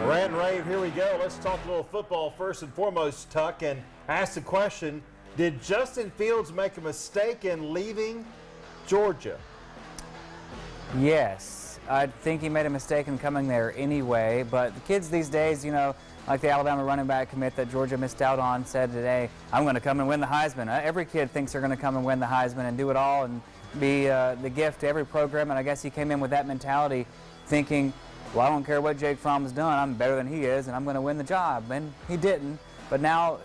Rant and Rave, here we go. Let's talk a little football first and foremost, Tuck, and ask the question, did Justin Fields make a mistake in leaving Georgia? Yes, I think he made a mistake in coming there anyway, but the kids these days, you know, like the Alabama running back commit that Georgia missed out on said today, I'm going to come and win the Heisman. Every kid thinks they're going to come and win the Heisman and do it all and be the gift to every program, and I guess he came in with that mentality thinking, well, I don't care what Jake Fromm has done, I'm better than he is, and I'm going to win the job, and he didn't. But now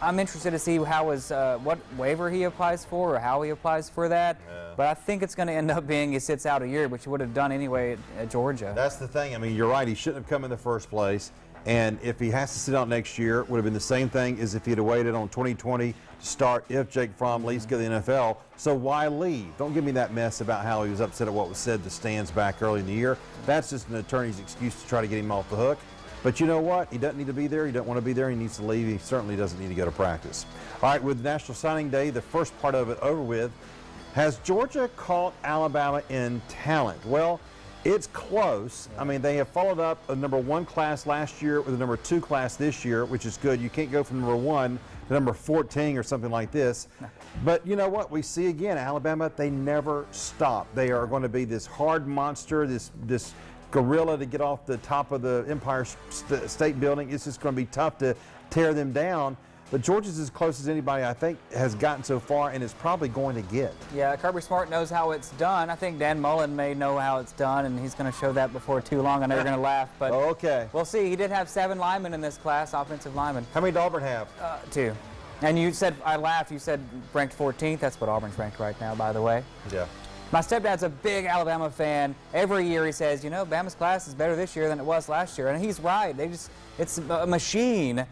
I'm interested to see how what waiver he applies for or how he applies for that. Yeah. But I think it's going to end up being he sits out a year, which he would have done anyway at Georgia. That's the thing. I mean, you're right. He shouldn't have come in the first place. And if he has to sit out next year, it would have been the same thing as if he'd have waited on 2020 to start if Jake Fromm leaves to go to the NFL. So why leave? Don't give me that mess about how he was upset at what was said to stands back early in the year. That's just an attorney's excuse to try to get him off the hook. But you know what? He doesn't need to be there. He doesn't want to be there. He needs to leave. He certainly doesn't need to go to practice. All right, with National Signing Day, the first part of it over with, has Georgia caught Alabama in talent? Well, it's close. I mean, they have followed up a number 1 class last year with a number 2 class this year, which is good. You can't go from number 1 to number 14 or something like this. But you know what? We see again, Alabama, they never stop. They are going to be this hard monster, this gorilla to get off the top of the Empire State Building. It's just going to be tough to tear them down. But Georgia's as close as anybody, I think, has gotten so far and is probably going to get. Yeah, Kirby Smart knows how it's done. I think Dan Mullen may know how it's done, and he's going to show that before too long. I know you're going to laugh, but okay. We'll see. He did have 7 linemen in this class, offensive linemen. How many did Auburn have? 2. And you said, I laughed, you said ranked 14th. That's what Auburn's ranked right now, by the way. Yeah. My stepdad's a big Alabama fan. Every year he says, you know, Bama's class is better this year than it was last year. And he's right. It's a machine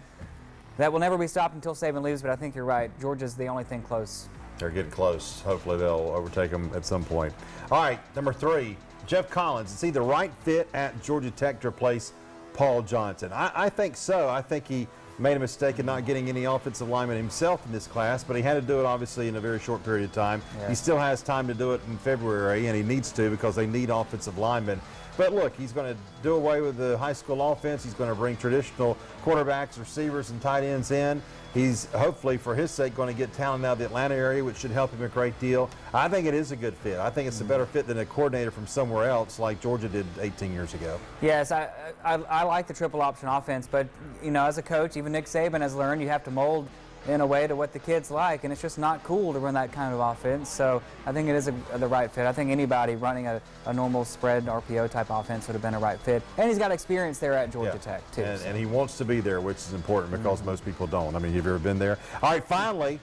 that will never be stopped until Saban leaves, but I think you're right. Georgia's the only thing close. They're getting close. Hopefully they'll overtake them at some point. All right, number 3, Jeff Collins. Is he the right fit at Georgia Tech to replace Paul Johnson? I think so. I think he made a mistake in not getting any offensive linemen himself in this class, but he had to do it obviously in a very short period of time. Yeah. He still has time to do it in February, and he needs to because they need offensive linemen. But look, he's going to do away with the high school offense. He's going to bring traditional quarterbacks, receivers, and tight ends in. He's hopefully, for his sake, going to get talent out of the Atlanta area, which should help him a great deal. I think it is a good fit. I think it's a better fit than a coordinator from somewhere else like Georgia did 18 years ago. Yes, I like the triple option offense, but, you know, as a coach, even Nick Saban has learned you have to mold in a way to what the kids like, and it's just not cool to run that kind of offense. So I think it is the right fit. I think anybody running a normal spread RPO type offense would have been a right fit. And he's got experience there at Georgia Tech, too. And he wants to be there, which is important because most people don't. I mean, have you ever been there? All right, finally,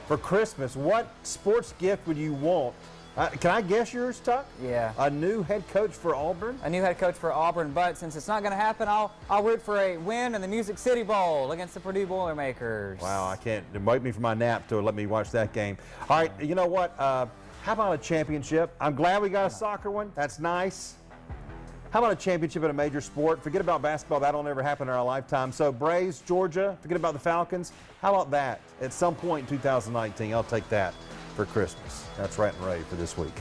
for Christmas, what sports gift would you want? Can I guess yours, Tuck? Yeah. A new head coach for Auburn? A new head coach for Auburn, but since it's not going to happen, I'll root for a win in the Music City Bowl against the Purdue Boilermakers. Wow, I can't wait me for my nap to let me watch that game. All right, you know what? How about a championship? I'm glad we got a soccer one. That's nice. How about a championship in a major sport? Forget about basketball. That'll never happen in our lifetime. So Braves, Georgia, forget about the Falcons. How about that? At some point in 2019, I'll take that for Christmas. That's Rant and Rave for this week.